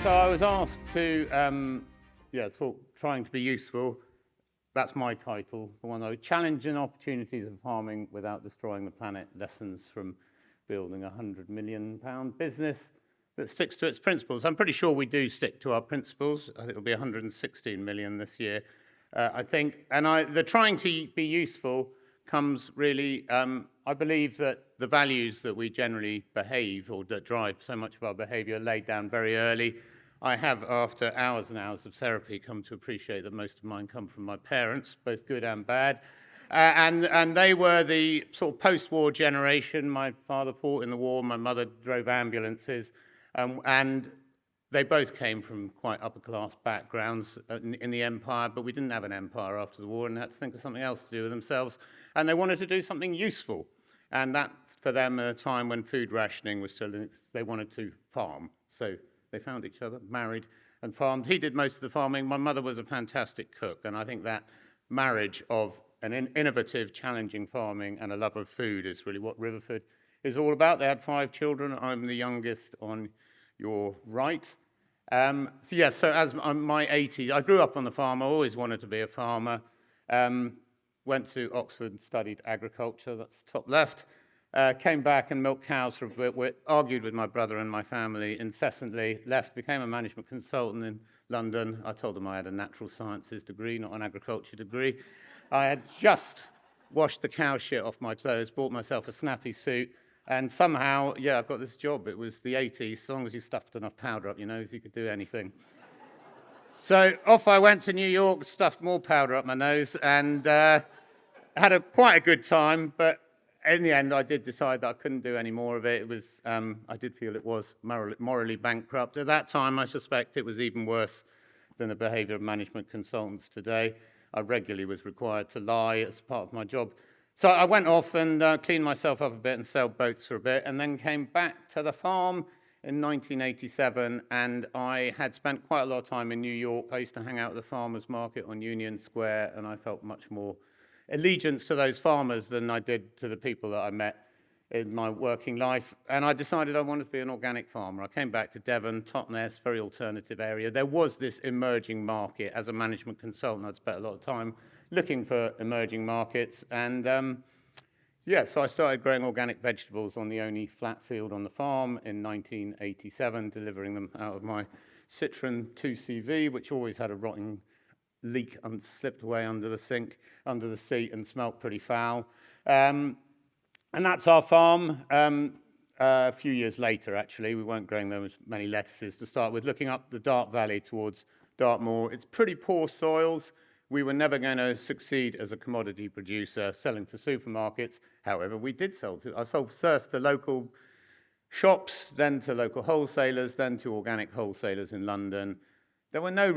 So I was asked to, trying to be useful. That's my title, the one, Challenging Opportunities of Farming Without Destroying the Planet, Lessons from Building a £100 million business that sticks to its principles. I'm pretty sure we do stick to our principles. I think it'll be 116 million this year, I think. And the trying to be useful comes really, I believe that the values that we generally behave or that drive so much of our behavior are laid down very early. I have, after hours and hours of therapy, come to appreciate that most of mine come from my parents, both good and bad. And they were the sort of post-war generation. My father fought in the war, my mother drove ambulances, and they both came from quite upper-class backgrounds in the empire, but we didn't have an empire after the war and had to think of something else to do with themselves. And they wanted to do something useful. And that, for them, at a time when food rationing was still, they wanted to farm. So they found each other, married, and farmed. He did most of the farming. My mother was a fantastic cook, and I think that marriage of an innovative, challenging farming and a love of food is really what Riverford is all about. They had 5 children. I'm the youngest on your right. So as my 80s, I grew up on the farm. I always wanted to be a farmer. Went to Oxford, studied agriculture, that's top left. Came back and milked cows for a bit, argued with my brother and my family incessantly, left, became a management consultant in London. I told them I had a natural sciences degree, not an agriculture degree. I had just washed the cow shit off my clothes, bought myself a snappy suit, and somehow, I got this job. It was the 80s. As long as you stuffed enough powder up your nose, you could do anything. So off I went to New York, stuffed more powder up my nose, and had quite a good time, but in the end, I did decide that I couldn't do any more of it. It was, I did feel it was morally bankrupt. At that time, I suspect it was even worse than the behavior of management consultants today. I regularly was required to lie as part of my job. So I went off and cleaned myself up a bit and sailed boats for a bit, and then came back to the farm in 1987, and I had spent quite a lot of time in New York. I used to hang out at the farmers market on Union Square, and I felt much more allegiance to those farmers than I did to the people that I met in my working life. And I decided I wanted to be an organic farmer. I came back to Devon, Totnes, very alternative area. There was this emerging market. As a management consultant, I'd spent a lot of time looking for emerging markets. And so I started growing organic vegetables on the only flat field on the farm in 1987, delivering them out of my Citroen 2CV, which always had a rotting leak and slipped away under the sink, under the seat, and smelt pretty foul. And that's our farm. A few years later, actually, we weren't growing those many lettuces to start with, looking up the Dart Valley towards Dartmoor. It's pretty poor soils. We were never going to succeed as a commodity producer selling to supermarkets. However, we did I sold first to local shops, then to local wholesalers, then to organic wholesalers in London. There were no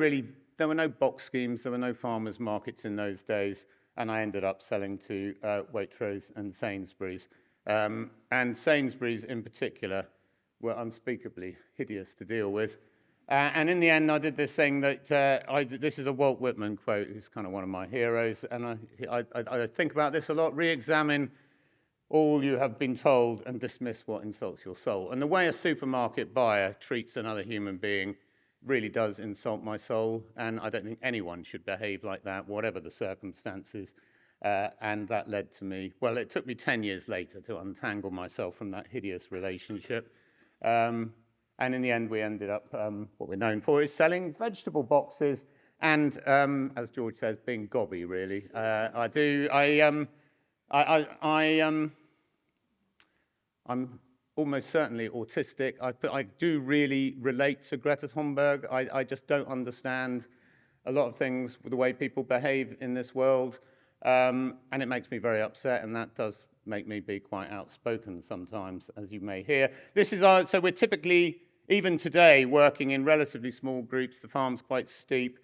box schemes, there were no farmers markets in those days, and I ended up selling to Waitrose and Sainsbury's. And Sainsbury's in particular were unspeakably hideous to deal with. And in the end, I did this thing that, this is a Walt Whitman quote, who's kind of one of my heroes, and I think about this a lot: re-examine all you have been told and dismiss what insults your soul. And the way a supermarket buyer treats another human being really does insult my soul, and I don't think anyone should behave like that, whatever the circumstances. And that led to me, it took me 10 years later to untangle myself from that hideous relationship. And in the end, we ended up, what we're known for is selling vegetable boxes and, as George says, being gobby, really. I'm almost certainly autistic. I do really relate to Greta Thunberg. I just don't understand a lot of things with the way people behave in this world. And it makes me very upset, and that does make me be quite outspoken sometimes, as you may hear. So we're typically, even today, working in relatively small groups. The farm's quite steep.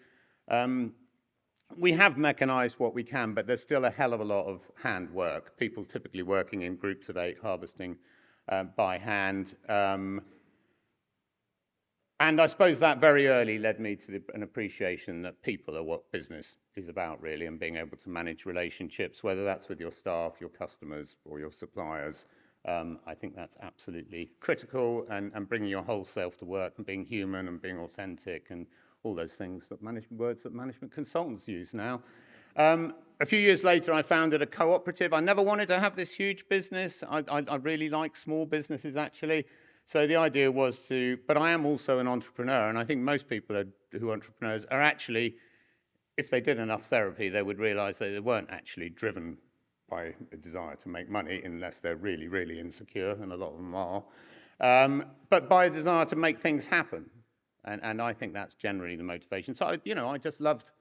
We have mechanized what we can, but there's still a hell of a lot of hand work. People typically working in groups of 8, harvesting by hand. And I suppose that very early led me to an appreciation that people are what business is about, really, and being able to manage relationships, whether that's with your staff, your customers, or your suppliers. I think that's absolutely critical, and bringing your whole self to work and being human and being authentic and all those things that words that management consultants use now. A few years later, I founded a cooperative. I never wanted to have this huge business. I really like small businesses, actually. So the idea was but I am also an entrepreneur, and I think most people who are entrepreneurs are actually, if they did enough therapy, they would realize that they weren't actually driven by a desire to make money, unless they're really, really insecure, and a lot of them are, but by a desire to make things happen. And I think that's generally the motivation. So, I just loved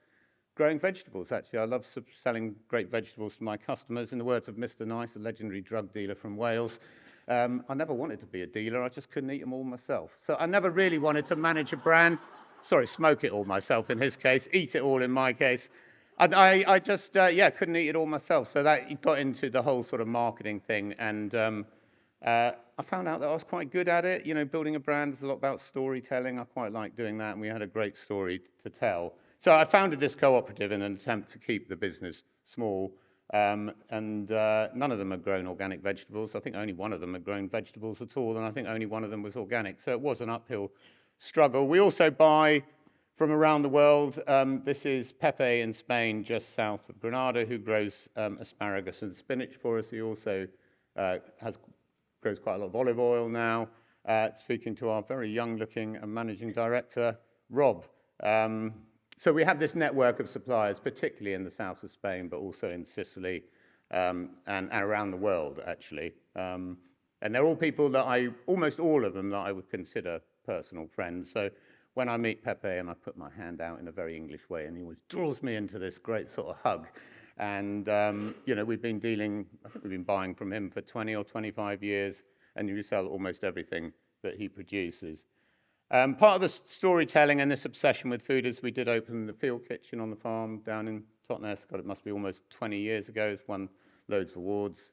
growing vegetables, actually. I love selling great vegetables to my customers. In the words of Mr. Nice, a legendary drug dealer from Wales, I never wanted to be a dealer. I just couldn't eat them all myself. So I never really wanted to manage a brand. Sorry, smoke it all myself in his case, eat it all in my case. I just, couldn't eat it all myself. So that got into the whole sort of marketing thing. And I found out that I was quite good at it. Building a brand is a lot about storytelling. I quite like doing that, and we had a great story to tell. So I founded this cooperative in an attempt to keep the business small. And none of them had grown organic vegetables. I think only one of them had grown vegetables at all, and I think only one of them was organic. So it was an uphill struggle. We also buy from around the world. This is Pepe in Spain, just south of Granada, who grows asparagus and spinach for us. He also grows quite a lot of olive oil now. Speaking to our very young-looking managing director, Rob. So we have this network of suppliers, particularly in the south of Spain, but also in Sicily and around the world, actually. And they're all people that almost all of them, that I would consider personal friends. So when I meet Pepe and I put my hand out in a very English way, and he always draws me into this great sort of hug. And, we've been I think we've been buying from him for 20 or 25 years, and we sell almost everything that he produces. Part of the storytelling and this obsession with food is we did open the field kitchen on the farm down in Totnes. God, it must be almost 20 years ago. It's won loads of awards,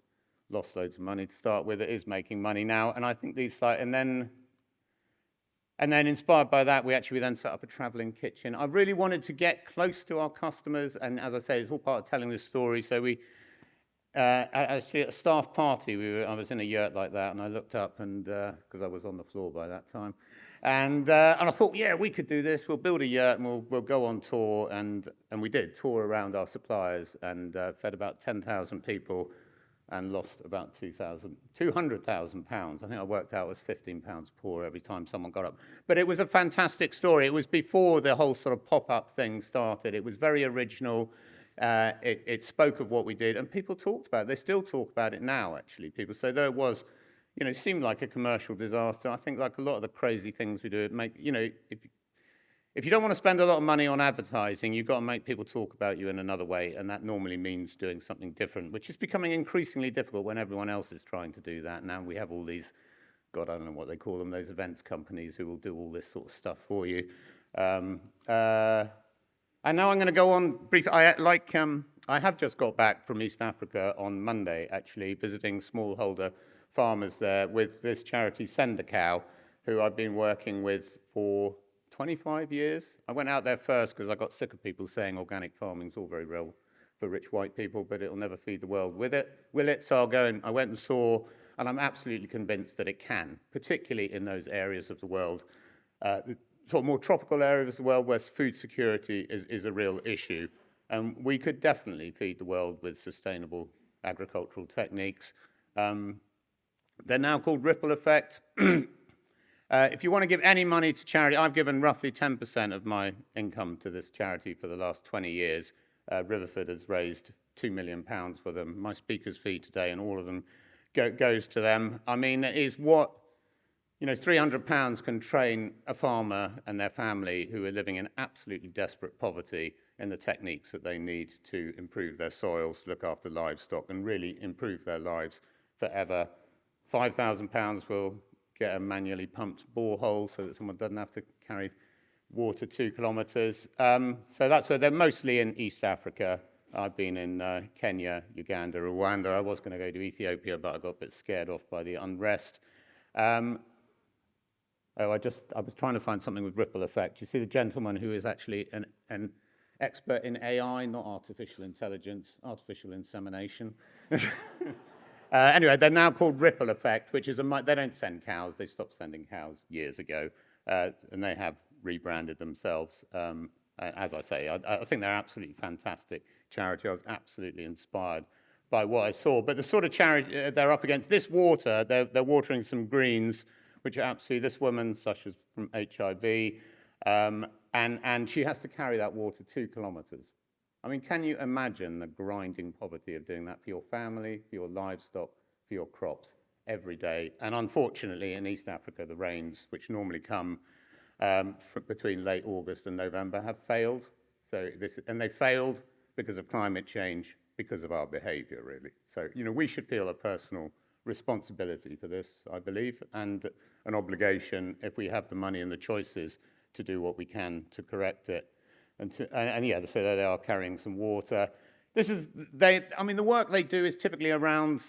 lost loads of money to start with. It is making money now, and I think and then inspired by that, we then set up a traveling kitchen. I really wanted to get close to our customers, and as I say, it's all part of telling this story. So we, actually at a staff party, I was in a yurt like that, and I looked up, and because I was on the floor by that time, and I thought, yeah, we could do this. We'll build a yurt, and we'll go on tour, and we did tour around our suppliers, and fed about 10,000 people, and lost about £200,000. I think I worked out it was £15 poor every time someone got up. But it was a fantastic story. It was before the whole sort of pop-up thing started. It was very original. It spoke of what we did, and people talked about it. They still talk about it now, actually, people. So there was, it seemed like a commercial disaster. I think like a lot of the crazy things we do, if you don't want to spend a lot of money on advertising, you've got to make people talk about you in another way, and that normally means doing something different, which is becoming increasingly difficult when everyone else is trying to do that. Now we have all these, God, I don't know what they call them, those events companies who will do all this sort of stuff for you. And now I'm going to go on briefly. I have just got back from East Africa on Monday, actually, visiting smallholder farmers there with this charity, Send a Cow, who I've been working with for 25 years. I went out there first because I got sick of people saying organic farming's all very real for rich white people, but it'll never feed the world will it? So I went and saw, and I'm absolutely convinced that it can, particularly in those areas of the world, sort of more tropical areas of the world where food security is a real issue. And we could definitely feed the world with sustainable agricultural techniques. They're now called ripple effect. If you want to give any money to charity, I've given roughly 10% of my income to this charity for the last 20 years. Riverford has raised £2 million for them. My speaker's fee today, and all of them goes to them. I mean, it is what, £300 can train a farmer and their family who are living in absolutely desperate poverty in the techniques that they need to improve their soils, look after livestock, and really improve their lives forever. £5,000 will get a manually pumped borehole so that someone doesn't have to carry water 2 kilometres. So that's where they're mostly in East Africa. I've been in Kenya, Uganda, Rwanda. I was going to go to Ethiopia, but I got a bit scared off by the unrest. I was trying to find something with ripple effect. You see the gentleman who is actually an expert in AI, not artificial intelligence, artificial insemination. Anyway, they're now called Ripple Effect, which is they don't send cows. They stopped sending cows years ago, and they have rebranded themselves. As I say, I think they're absolutely fantastic charity. I was absolutely inspired by what I saw. But the sort of charity they're up against, this water, they're watering some greens, which are absolutely, this woman suffers from HIV, and she has to carry that water 2 kilometres. I mean, can you imagine the grinding poverty of doing that for your family, for your livestock, for your crops every day? And unfortunately, in East Africa, the rains, which normally come between late August and November, have failed. And they failed because of climate change, because of our behaviour, really. So, we should feel a personal responsibility for this, I believe, and an obligation, if we have the money and the choices, to do what we can to correct it. And yeah, so they are carrying some water. The work they do is typically around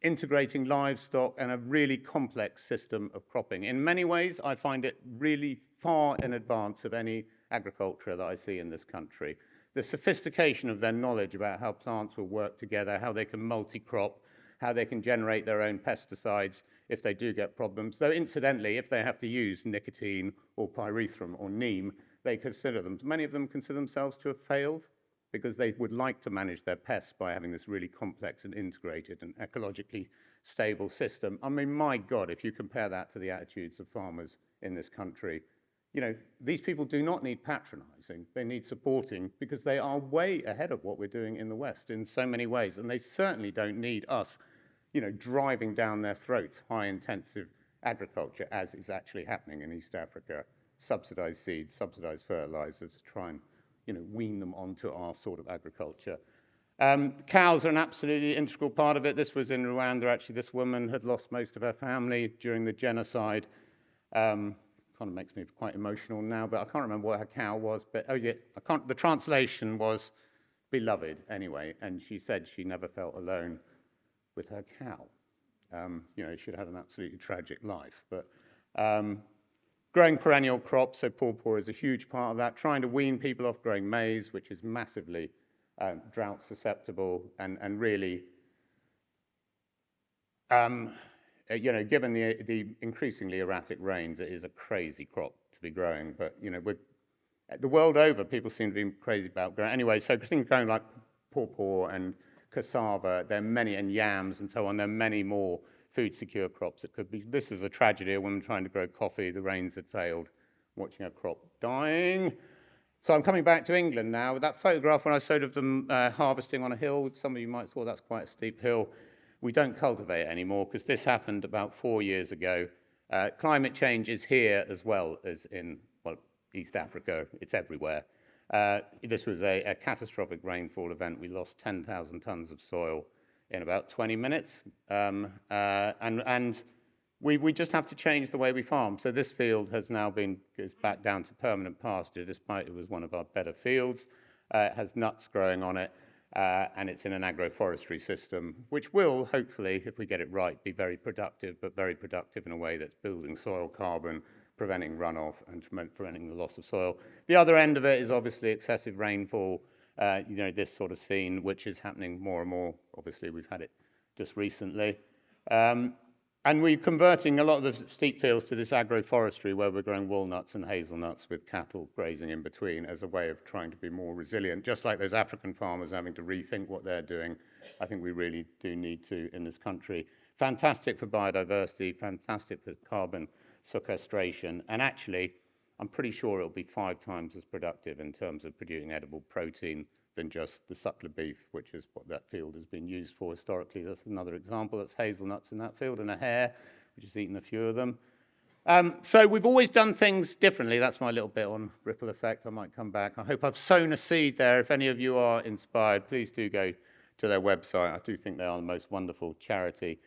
integrating livestock and a really complex system of cropping. In many ways, I find it really far in advance of any agriculture that I see in this country. The sophistication of their knowledge about how plants will work together, how they can multi-crop, how they can generate their own pesticides if they do get problems. Though incidentally, if they have to use nicotine or pyrethrum or neem, many of them consider themselves to have failed because they would like to manage their pests by having this really complex and integrated and ecologically stable system. I mean, my God, if you compare that to the attitudes of farmers in this country, these people do not need patronizing. They need supporting because they are way ahead of what we're doing in the West in so many ways. And they certainly don't need us, driving down their throats high-intensive agriculture, as is actually happening in East Africa. Subsidized seeds, subsidized fertilizers to try and, wean them onto our sort of agriculture. Cows are an absolutely integral part of it. This was in Rwanda, actually. This woman had lost most of her family during the genocide. Kind of makes me quite emotional now, but I can't remember what her cow was. But the translation was beloved anyway, and she said she never felt alone with her cow. She'd had an absolutely tragic life. But growing perennial crops, so pawpaw is a huge part of that. Trying to wean people off growing maize, which is massively drought susceptible, and really, given the increasingly erratic rains, it is a crazy crop to be growing. But the world over, people seem to be crazy about growing. Anyway, so things growing like pawpaw and cassava, there are many, and yams and so on. There are many more food secure crops. It could be. This was a tragedy. A woman trying to grow coffee. The rains had failed. Watching her crop dying. So I'm coming back to England now. That photograph when I showed of them harvesting on a hill, some of you might have thought that's quite a steep hill. We don't cultivate it anymore because this happened about 4 years ago. Climate change is here as well as in, East Africa. It's everywhere. This was a catastrophic rainfall event. We lost 10,000 tons of soil in about 20 minutes. And we just have to change the way we farm. So this field has now goes back down to permanent pasture, despite it was one of our better fields. It has nuts growing on it. And it's in an agroforestry system, which will, hopefully, if we get it right, be very productive, but very productive in a way that's building soil carbon, preventing runoff, and preventing the loss of soil. The other end of it is obviously excessive rainfall, this sort of scene, which is happening more and more. Obviously, we've had it just recently. And we're converting a lot of the steep fields to this agroforestry where we're growing walnuts and hazelnuts with cattle grazing in between as a way of trying to be more resilient. Just like those African farmers having to rethink what they're doing, I think we really do need to in this country. Fantastic for biodiversity, fantastic for carbon sequestration, and actually, I'm pretty sure it'll be 5 times as productive in terms of producing edible protein than just the suckler beef, which is what that field has been used for historically. That's another example. That's hazelnuts in that field, and a hare, which has eaten a few of them. So we've always done things differently. That's my little bit on ripple effect. I might come back. I hope I've sown a seed there. If any of you are inspired, please do go to their website. I do think they are the most wonderful charity.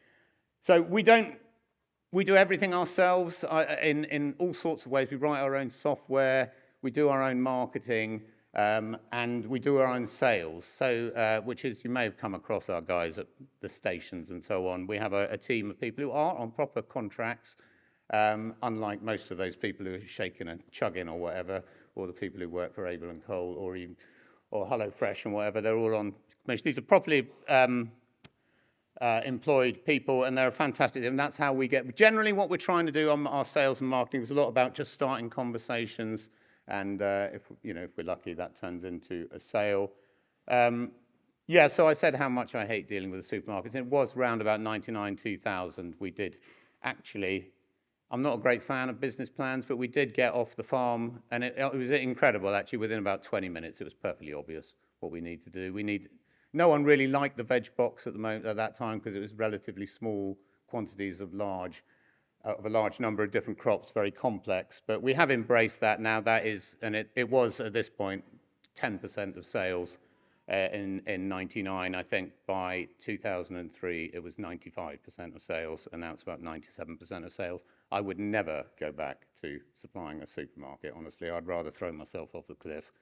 So we do everything ourselves in all sorts of ways. We write our own software. We do our own marketing. And we do our own sales, so which is, you may have come across our guys at the stations and so on. We have a team of people who are on proper contracts, unlike most of those people who are shaking and chugging or whatever, or the people who work for Able and Cole or HelloFresh and whatever. They're all on commission. These are properly employed people, and they're fantastic. And that's how we get, generally what we're trying to do on our sales and marketing is a lot about just starting conversations, and if we're lucky, that turns into a sale. Yeah, so I said how much I hate dealing with the supermarkets. It was round about 99, 2000. We did actually, I'm not a great fan of business plans, but we did get off the farm, and it was incredible, actually. Within about 20 minutes, it was perfectly obvious what we need to do. No one really liked the veg box at the moment at that time because it was relatively small quantities of a large number of different crops, very complex. But we have embraced that now. That is, and it was at this point 10% of sales in 99. I think by 2003 it was 95% of sales, and now it's about 97% of sales. I would never go back to supplying a supermarket, honestly. I'd rather throw myself off the cliff.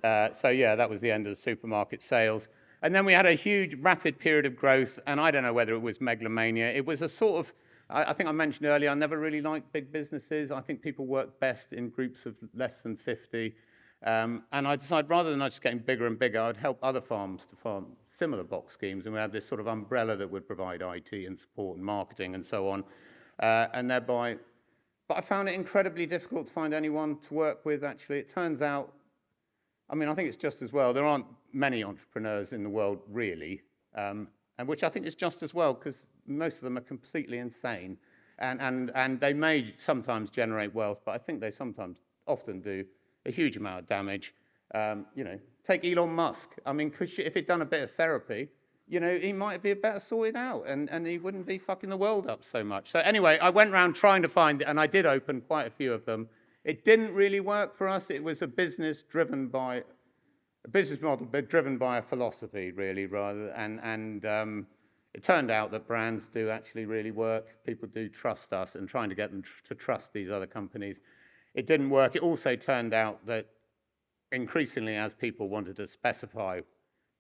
So yeah, that was the end of the supermarket sales. And then we had a huge, rapid period of growth, and I don't know whether it was megalomania. It was a sort of, I think I mentioned earlier, I never really liked big businesses. I think people work best in groups of less than 50. And I decided rather than just getting bigger and bigger, I'd help other farms to farm similar box schemes, and we had this sort of umbrella that would provide IT and support and marketing and so on. And thereby, but I found it incredibly difficult to find anyone to work with, actually. It turns out, I mean, I think it's just as well. There aren't many entrepreneurs in the world, really, and which I think is just as well, because most of them are completely insane. And they may sometimes generate wealth, but I think they often do a huge amount of damage. Take Elon Musk. I mean, if he'd done a bit of therapy, he might be better sorted out, and he wouldn't be fucking the world up so much. So anyway, I went around trying to find it, and I did open quite a few of them. It didn't really work for us. It was a business model, but driven by a philosophy, really, rather. And it turned out that brands do actually really work. People do trust us, and trying to get them to trust these other companies. It didn't work. It also turned out that increasingly, as people wanted to specify,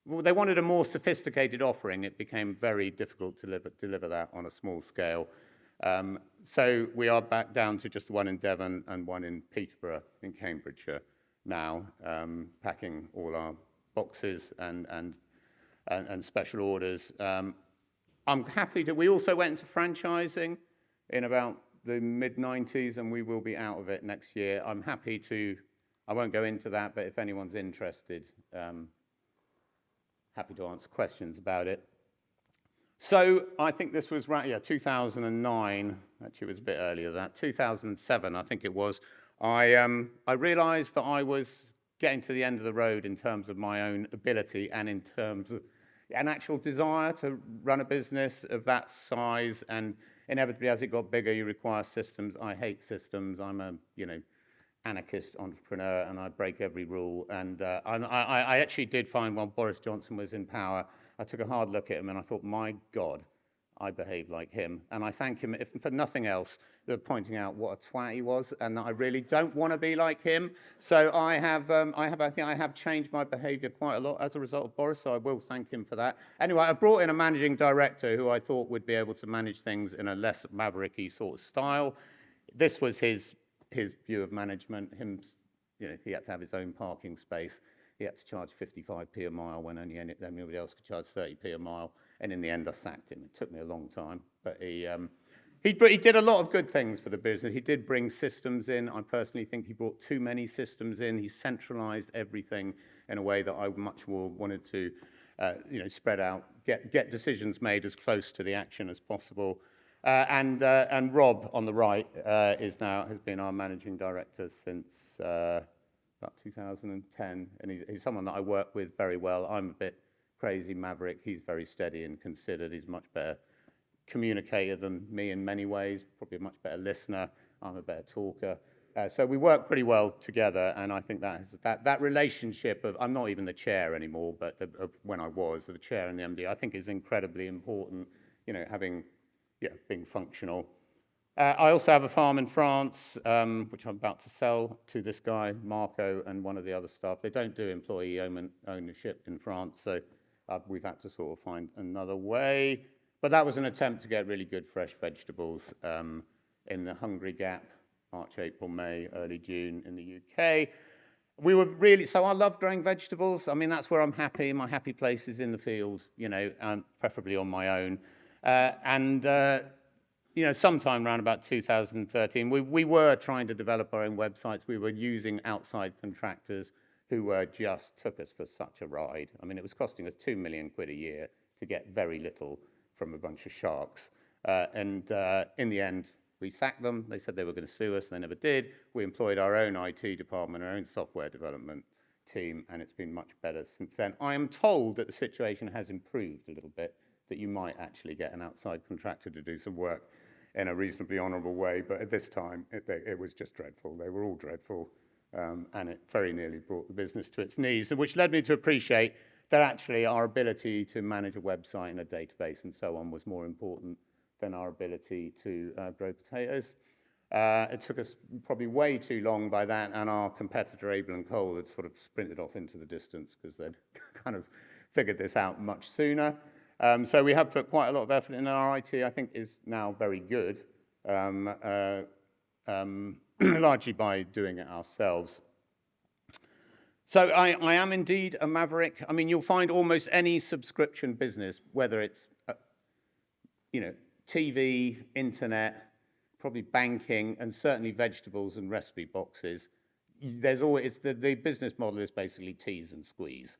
they wanted a more sophisticated offering. It became very difficult to deliver that on a small scale. So we are back down to just one in Devon and one in Peterborough in Cambridgeshire now, packing all our boxes and special orders. I'm happy we also went into franchising in about the mid-90s, and we will be out of it next year. I'm happy to, I won't go into that, but if anyone's interested, happy to answer questions about it. So I think this was, 2009, actually it was a bit earlier than that, 2007 I think it was. I realized that I was getting to the end of the road in terms of my own ability and in terms of an actual desire to run a business of that size, and inevitably as it got bigger you require systems. I hate systems. I'm a anarchist entrepreneur, and I break every rule. And I actually did find while Boris Johnson was in power, I took a hard look at him and I thought, my God, I behaved like him. And I thank him, if for nothing else, for pointing out what a twat he was, and that I really don't want to be like him. So I think I have changed my behaviour quite a lot as a result of Boris, so I will thank him for that. Anyway, I brought in a managing director who I thought would be able to manage things in a less mavericky sort of style. This was his view of management. He had to have his own parking space. He had to charge 55p a mile when anybody else could charge 30p a mile. And in the end, I sacked him. It took me a long time. But he did a lot of good things for the business. He did bring systems in. I personally think he brought too many systems in. He centralized everything in a way that I much more wanted to spread out, get decisions made as close to the action as possible. And Rob on the right has been our managing director since about 2010, and he's someone that I work with very well. I'm a bit crazy maverick. He's very steady and considered. He's a much better communicator than me in many ways, probably a much better listener. I'm a better talker. So we work pretty well together, and I think that relationship of, I'm not even the chair anymore, but when I was the chair and the MD, I think is incredibly important, being functional. I also have a farm in France, which I'm about to sell to this guy, Marco, and one of the other staff. They don't do employee ownership in France, so we've had to sort of find another way. But that was an attempt to get really good fresh vegetables in the Hungry Gap, March, April, May, early June in the UK. We were really, so I love growing vegetables. I mean, that's where I'm happy. My happy place is in the field, you know, and preferably on my own. You know, sometime around about 2013, we were trying to develop our own websites. We were using outside contractors who just took us for such a ride. I mean, it was costing us 2 million quid a year to get very little from a bunch of sharks. In the end, we sacked them. They said they were going to sue us. They never did. We employed our own IT department, our own software development team, and it's been much better since then. I am told that the situation has improved a little bit, that you might actually get an outside contractor to do some work in a reasonably honourable way, but at this time, it was just dreadful. They were all dreadful, and it very nearly brought the business to its knees, which led me to appreciate that actually our ability to manage a website and a database and so on was more important than our ability to grow potatoes. It took us probably way too long by that, and our competitor, Abel & Cole, had sort of sprinted off into the distance because they'd kind of figured this out much sooner. So we have put quite a lot of effort in our IT. I think is now very good, largely by doing it ourselves. So I am indeed a maverick. I mean, you'll find almost any subscription business, whether it's, you know, TV, internet, probably banking, and certainly vegetables and recipe boxes, there's always, the business model is basically tease and squeeze.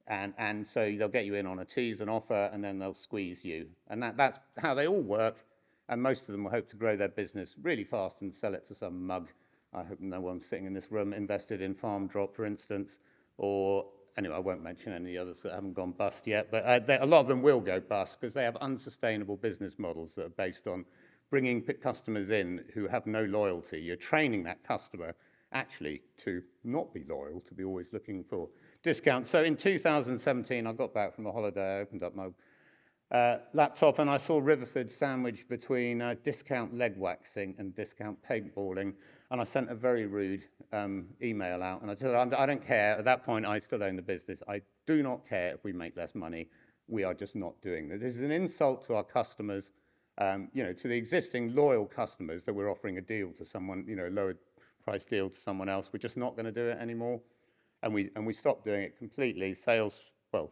And so they'll get you in on a tease and offer, and then they'll squeeze you. And that's how they all work. And most of them will hope to grow their business really fast and sell it to some mug. I hope no one sitting in this room invested in Farm Drop, for instance, or anyway, I won't mention any others that haven't gone bust yet, but a lot of them will go bust because they have unsustainable business models that are based on bringing customers in who have no loyalty. You're training that customer actually to not be loyal, to be always looking for discounts. So in 2017, I got back from a holiday, I opened up my laptop and I saw Riverford sandwiched between discount leg waxing and discount paintballing. And I sent a very rude email out, and I said, I don't care. At that point, I still own the business. I do not care if we make less money. We are just not doing this. This is an insult to our customers, you know, to the existing loyal customers that we're offering a deal to someone, you know, lower price deal to someone else. We're just not going to do it anymore. And we stopped doing it completely. Sales, well,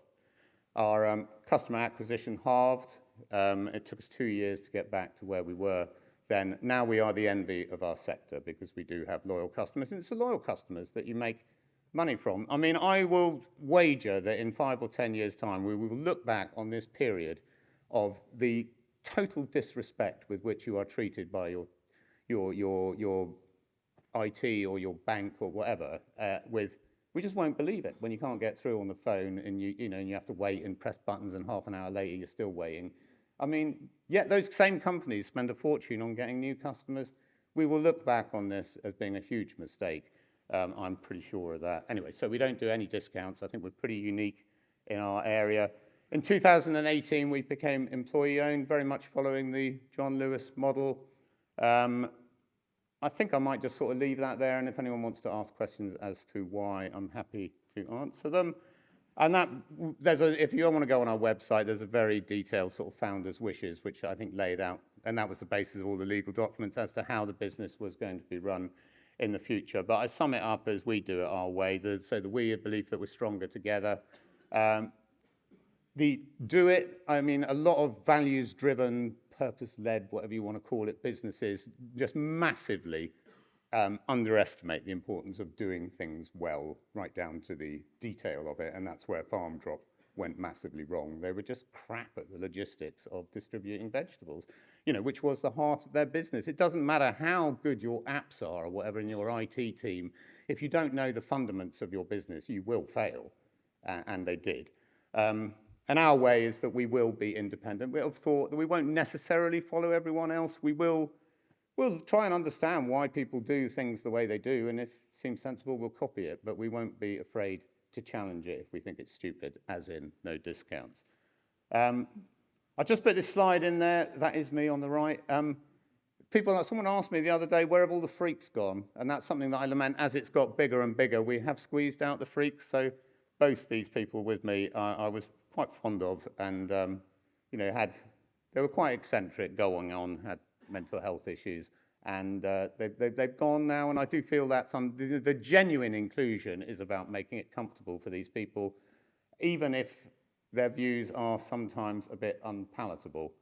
our customer acquisition halved. It took us 2 years to get back to where we were. Then now we are the envy of our sector because we do have loyal customers. And it's the loyal customers that you make money from. I mean, I will wager that in 5 or 10 years' time, we will look back on this period of the total disrespect with which you are treated by your IT or your bank or whatever. We just won't believe it when you can't get through on the phone and you have to wait and press buttons and half an hour later you're still waiting. I mean, yet those same companies spend a fortune on getting new customers. We will look back on this as being a huge mistake. I'm pretty sure of that. Anyway, so we don't do any discounts. I think we're pretty unique in our area. In 2018, we became employee-owned, very much following the John Lewis model. I think I might just sort of leave that there, and if anyone wants to ask questions as to why, I'm happy to answer them. And if you want to go on our website, there's a very detailed sort of founder's wishes, which I think laid out, and that was the basis of all the legal documents as to how the business was going to be run in the future. But I sum it up as we do it our way. So the we belief that we're stronger together. The do it, I mean, a lot of values-driven, purpose-led, whatever you want to call it, businesses just massively underestimate the importance of doing things well, right down to the detail of it, and that's where Farm Drop went massively wrong. They were just crap at the logistics of distributing vegetables, you know, which was the heart of their business. It doesn't matter how good your apps are or whatever in your IT team, if you don't know the fundamentals of your business, you will fail, and they did. And our way is that we will be independent. We have thought that we won't necessarily follow everyone else. We'll try and understand why people do things the way they do, and if it seems sensible, we'll copy it, but we won't be afraid to challenge it if we think it's stupid, as in no discounts. I just put this slide in there. That is me on the right. Someone asked me the other day, where have all the freaks gone? And that's something that I lament as it's got bigger and bigger. We have squeezed out the freaks, so both these people with me I was quite fond of, and they were quite eccentric going on, had mental health issues, And they've gone now, and I do feel that the genuine inclusion is about making it comfortable for these people, even if their views are sometimes a bit unpalatable.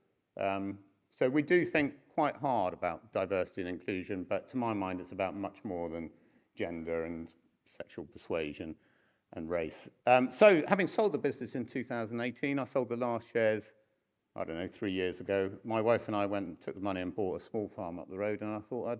So we do think quite hard about diversity and inclusion, but to my mind, it's about much more than gender and sexual persuasion and race. So having sold the business in 2018, I sold the last shares, I don't know, 3 years ago. My wife and I went and took the money and bought a small farm up the road, and I thought I'd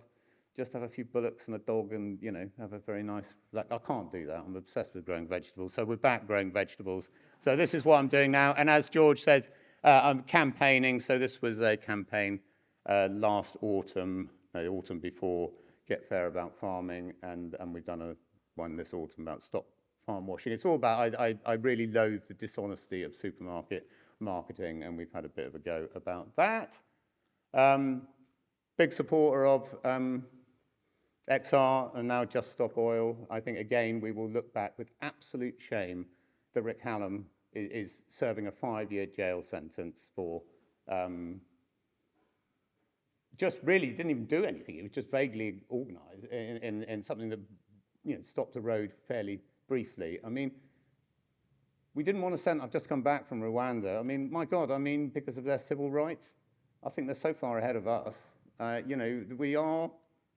just have a few bullocks and a dog and, you know, have a very nice, like, I can't do that. I'm obsessed with growing vegetables. So we're back growing vegetables. So this is what I'm doing now. And as George said, I'm campaigning. So this was a campaign last autumn, no, the autumn before, Get Fair About Farming. And we've done one this autumn about Stop Farm Washing. It's all about, I really loathe the dishonesty of supermarket marketing, and we've had a bit of a go about that. Big supporter of XR and now Just Stop Oil. I think, again, we will look back with absolute shame that Rick Hallam is serving a 5-year jail sentence for just really didn't even do anything. It was just vaguely organised in something that, you know, stopped the road fairly briefly. I mean, we didn't want to send, I've just come back from Rwanda. I mean, my God, I mean, because of their civil rights, I think they're so far ahead of us. You know, we are,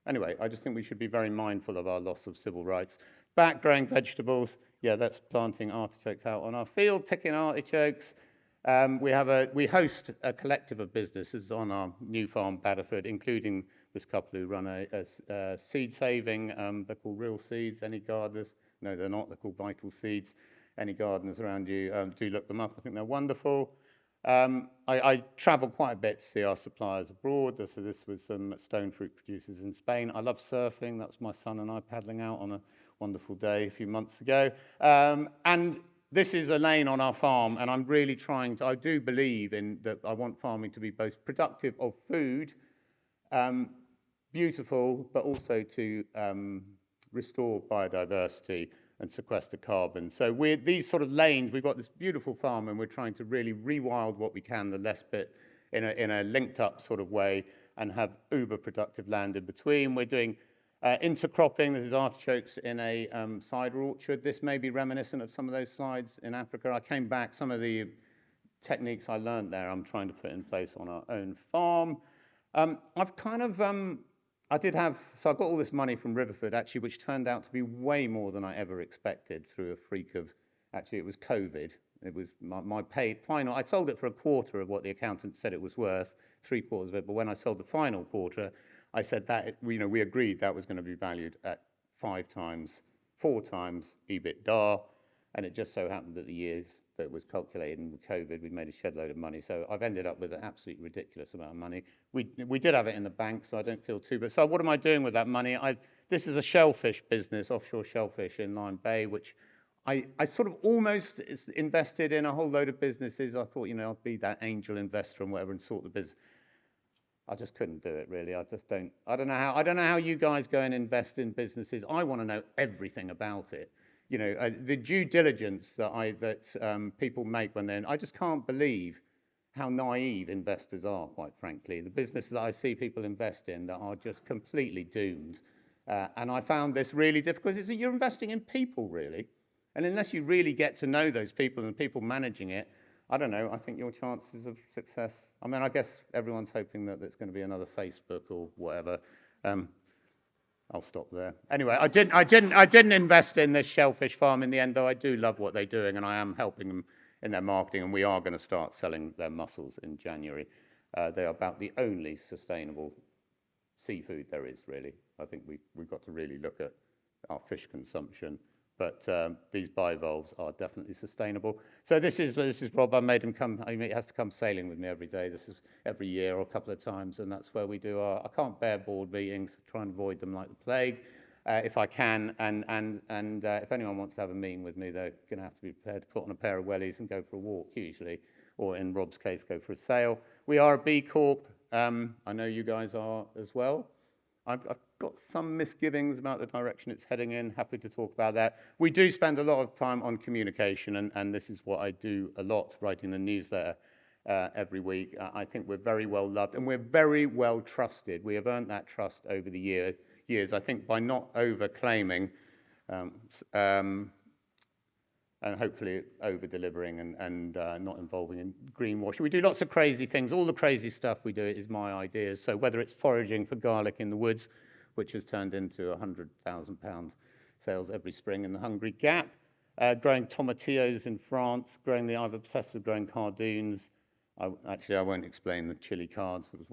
anyway, I just think we should be very mindful of our loss of civil rights. Back growing vegetables, yeah, that's planting artichokes out on our field, picking artichokes. We host a collective of businesses on our new farm, Badderford, including this couple who run a seed saving, they're called Real Seeds. Any gardeners? No, they're not, they're called Vital Seeds. Any gardeners around you, do look them up. I think they're wonderful. I travel quite a bit to see our suppliers abroad. So this was some stone fruit producers in Spain. I love surfing. That's my son and I paddling out on a wonderful day a few months ago. And this is a lane on our farm, and I'm really trying to, I do believe in that I want farming to be both productive of food, beautiful, but also to restore biodiversity and sequester carbon. So these sort of lanes, we've got this beautiful farm, and we're trying to really rewild what we can, the less bit, in a linked up sort of way, and have uber productive land in between. We're doing intercropping. This is artichokes in a cider orchard. This may be reminiscent of some of those slides in Africa. I came back, some of the techniques I learned there, I'm trying to put in place on our own farm. I've kind of, I got all this money from Riverford, actually, which turned out to be way more than I ever expected through a freak of, actually, it was COVID. It was my pay, final, I sold it for a quarter of what the accountant said it was worth, 3/4 of it, but when I sold the final quarter, I said that, you know, we agreed that was going to be valued at 4 times EBITDA, and it just so happened that the years that was calculated in COVID, we made a shed load of money. So I've ended up with an absolutely ridiculous amount of money. We did have it in the bank, so I don't feel too bad. So what am I doing with that money? This is a shellfish business, offshore shellfish in Lyme Bay, which I sort of almost invested in a whole load of businesses. I thought, you know, I'd be that angel investor and whatever and sort the business. I just couldn't do it, really. I don't know how you guys go and invest in businesses. I want to know everything about it. You know, the due diligence that people make when they're, I just can't believe how naive investors are, quite frankly. The businesses that I see people invest in that are just completely doomed. And I found this really difficult, because you're investing in people, really. And unless you really get to know those people and the people managing it, I don't know, I think your chances of success, I mean, I guess everyone's hoping that there's going to be another Facebook or whatever. I'll stop there. Anyway, I didn't invest in this shellfish farm in the end, though I do love what they're doing, and I am helping them in their marketing, and we are going to start selling their mussels in January. They are about the only sustainable seafood there is, really. I think we've got to really look at our fish consumption. But these bivalves are definitely sustainable. So this is Rob. I made him come. I mean, he has to come sailing with me every day. This is every year or a couple of times, and that's where we do our. I can't bear board meetings. Try and avoid them like the plague, if I can. And if anyone wants to have a meeting with me, they're going to have to be prepared to put on a pair of wellies and go for a walk, usually, or in Rob's case, go for a sail. We are a B Corp. I know you guys are as well. I've got some misgivings about the direction it's heading in. Happy to talk about that. We do spend a lot of time on communication, and this is what I do a lot, writing the newsletter. every week. I think we're very well loved and we're very well trusted. We have earned that trust over the years, I think, by not over-claiming and hopefully over-delivering and not involving in greenwashing. We do lots of crazy things. All the crazy stuff we do is my ideas. So whether it's foraging for garlic in the woods, which has turned into £100,000 sales every spring in the Hungry Gap, growing tomatillos in France, I'm obsessed with growing cardoons. Actually, I won't explain the chili cards. It was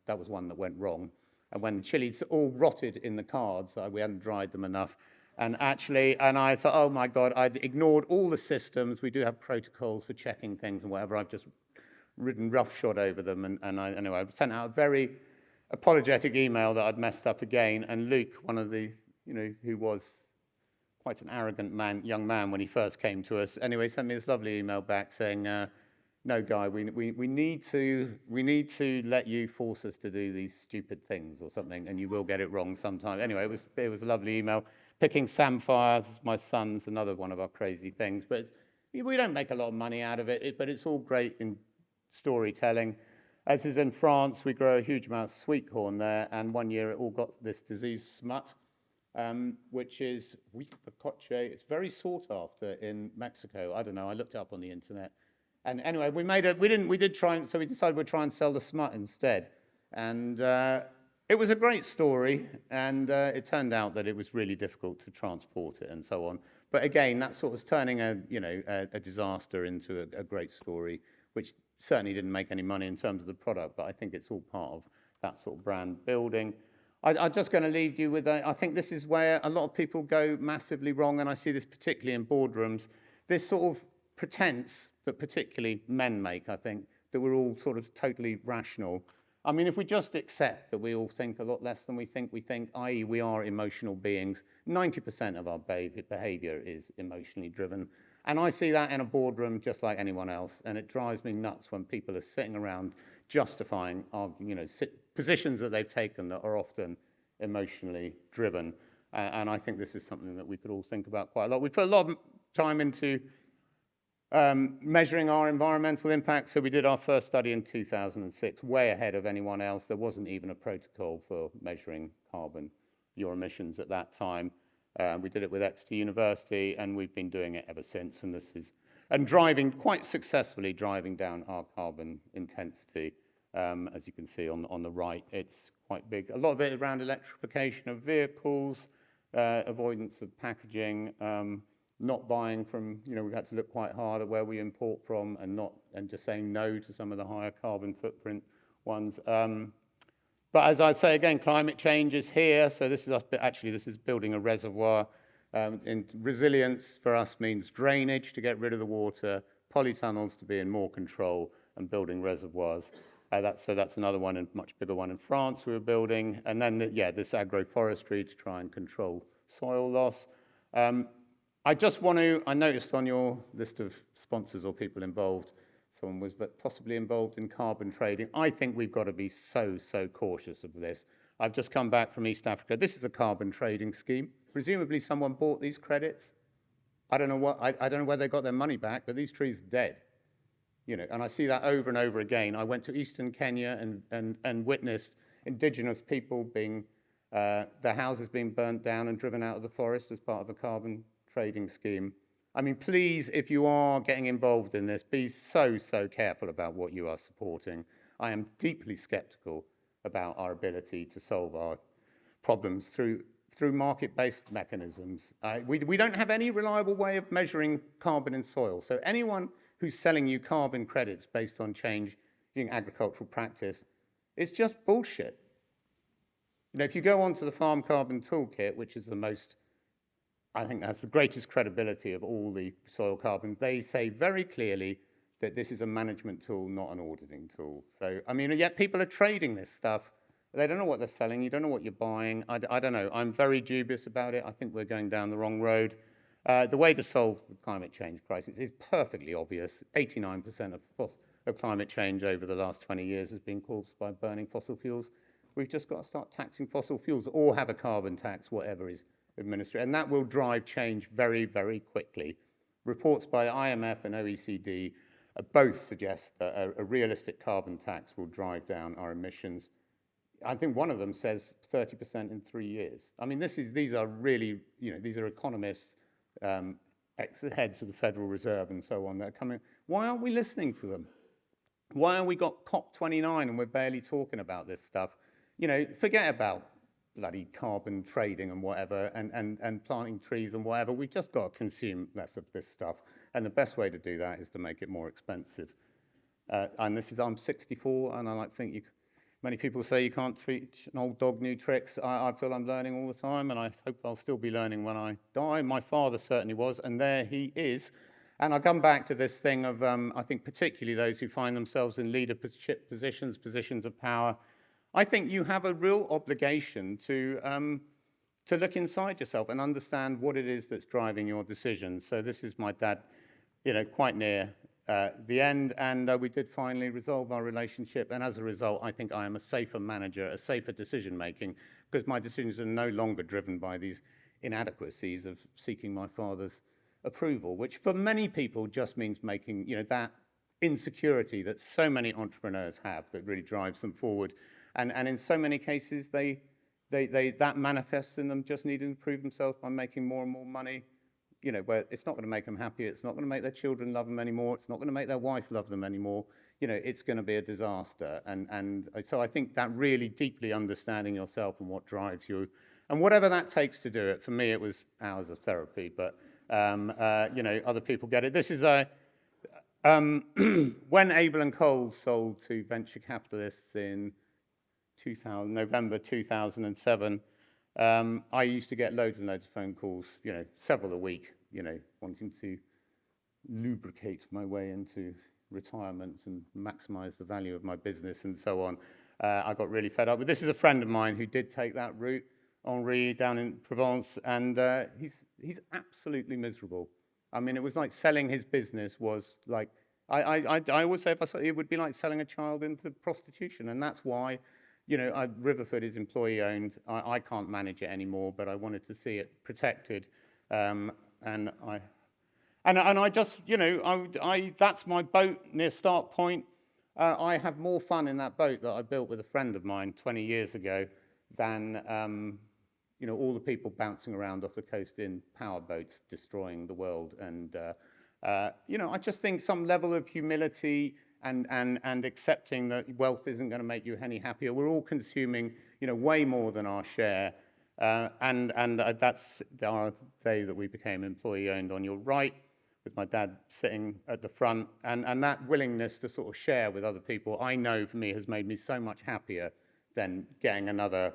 that was one that went wrong. And when the chilies all rotted in the cards, we hadn't dried them enough. And I thought, oh my God, I'd ignored all the systems. We do have protocols for checking things and whatever. I've just ridden roughshod over them. Anyway, I sent out a very apologetic email that I'd messed up again. And Luke, one of the, who was quite an arrogant young man when he first came to us, anyway, sent me this lovely email back saying, no, Guy, we need to let you force us to do these stupid things or something, and you will get it wrong sometime. Anyway, it was a lovely email. Picking samphires, my son's another one of our crazy things, but we don't make a lot of money out of it, but it's all great in storytelling. As is in France, we grow a huge amount of sweet corn there, and one year it all got this disease smut, which is wheat de coche. It's very sought after in Mexico. I don't know, I looked it up on the internet. And anyway, we decided we'd try and sell the smut instead. And it was a great story, and it turned out that it was really difficult to transport it and so on. But again, that sort of turning a disaster into a great story, which certainly didn't make any money in terms of the product, but I think it's all part of that sort of brand building. I'm just going to leave you with I think this is where a lot of people go massively wrong, and I see this particularly in boardrooms. This sort of pretense that particularly men make, I think, that we're all sort of totally rational. I mean, if we just accept that we all think a lot less than we think, i.e. we are emotional beings, 90% of our behavior is emotionally driven. And I see that in a boardroom just like anyone else, and it drives me nuts when people are sitting around justifying positions that they've taken that are often emotionally driven. And I think this is something that we could all think about quite a lot. We put a lot of time into measuring our environmental impact. So we did our first study in 2006, way ahead of anyone else. There wasn't even a protocol for measuring your emissions at that time. We did it with Exeter University, and we've been doing it ever since. And quite successfully driving down our carbon intensity. As you can see on the right, it's quite big. A lot of it around electrification of vehicles, avoidance of packaging, not buying from, we've had to look quite hard at where we import from and just saying no to some of the higher carbon footprint ones. But as I say again, climate change is here. So this is building a reservoir. And resilience for us means drainage to get rid of the water, polytunnels to be in more control, and building reservoirs. That's another one, and much bigger one in France we were building. And then, this agroforestry to try and control soil loss. I noticed on your list of sponsors or people involved, someone was possibly involved in carbon trading. I think we've got to be so cautious of this. I've just come back from East Africa. This is a carbon trading scheme. Presumably someone bought these credits. I don't know where they got their money back, but these trees are dead. And I see that over and over again. I went to eastern Kenya and witnessed indigenous people their houses being burnt down and driven out of the forest as part of a carbon trading scheme. I mean, please, if you are getting involved in this, be so careful about what you are supporting. I am deeply skeptical about our ability to solve our problems through market-based mechanisms. We don't have any reliable way of measuring carbon in soil. So anyone who's selling you carbon credits based on changing agricultural practice, it's just bullshit. If you go onto the Farm Carbon Toolkit, which is I think that's the greatest credibility of all the soil carbon, they say very clearly that this is a management tool, not an auditing tool. So, yet people are trading this stuff. They don't know what they're selling. You don't know what you're buying. I don't know. I'm very dubious about it. I think we're going down the wrong road. The way to solve the climate change crisis is perfectly obvious. 89% of climate change over the last 20 years has been caused by burning fossil fuels. We've just got to start taxing fossil fuels or have a carbon tax, whatever is administrated. And that will drive change very quickly. Reports by IMF and OECD both suggest that a realistic carbon tax will drive down our emissions. I think one of them says 30% in 3 years. I mean, these are really, these are economists, ex-heads of the Federal Reserve and so on that are coming. Why aren't we listening to them? Why have we got COP29 and we're barely talking about this stuff? Forget about bloody carbon trading and whatever, and planting trees and whatever. We've just got to consume less of this stuff. And the best way to do that is to make it more expensive. And I'm 64, and I think many people say you can't teach an old dog new tricks. I feel I'm learning all the time, and I hope I'll still be learning when I die. My father certainly was, and there he is. And I come back to this thing of, I think particularly those who find themselves in leadership positions, positions of power. I think you have a real obligation to look inside yourself and understand what it is that's driving your decisions. So this is my dad, quite near the end, and we did finally resolve our relationship. And as a result, I think I am a safer manager, a safer decision-making, because my decisions are no longer driven by these inadequacies of seeking my father's approval, which for many people just means making, that insecurity that so many entrepreneurs have that really drives them forward. And in so many cases, that manifests in them just needing to prove themselves by making more and more money, where it's not going to make them happy, it's not going to make their children love them anymore, it's not going to make their wife love them anymore, it's going to be a disaster. And so I think that really deeply understanding yourself and what drives you, and whatever that takes to do it. For me, it was hours of therapy, but other people get it. This is when Abel and Cole sold to venture capitalists in November 2007, I used to get loads and loads of phone calls, several a week, wanting to lubricate my way into retirement and maximize the value of my business and so on. I got really fed up. But this is a friend of mine who did take that route, Henri, down in Provence, and he's absolutely miserable. I mean, it was like selling his business was like, I always say, it would be like selling a child into prostitution, and that's why, Riverford is employee-owned. I can't manage it anymore, but I wanted to see it protected, and I just, that's my boat near Start Point. I have more fun in that boat that I built with a friend of mine 20 years ago than, all the people bouncing around off the coast in power boats destroying the world. And, I just think some level of humility and accepting that wealth isn't going to make you any happier. We're all consuming, way more than our share. And that's our day that we became employee-owned on your right, with my dad sitting at the front. And that willingness to sort of share with other people, I know for me has made me so much happier than getting another,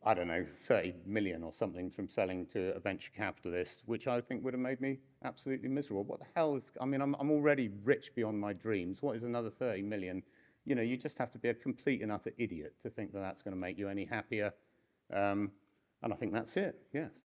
30 million or something from selling to a venture capitalist, which I think would have made me absolutely miserable. What the hell is, I'm already rich beyond my dreams. What is another 30 million? You just have to be a complete and utter idiot to think that that's going to make you any happier. And I think that's it, yeah.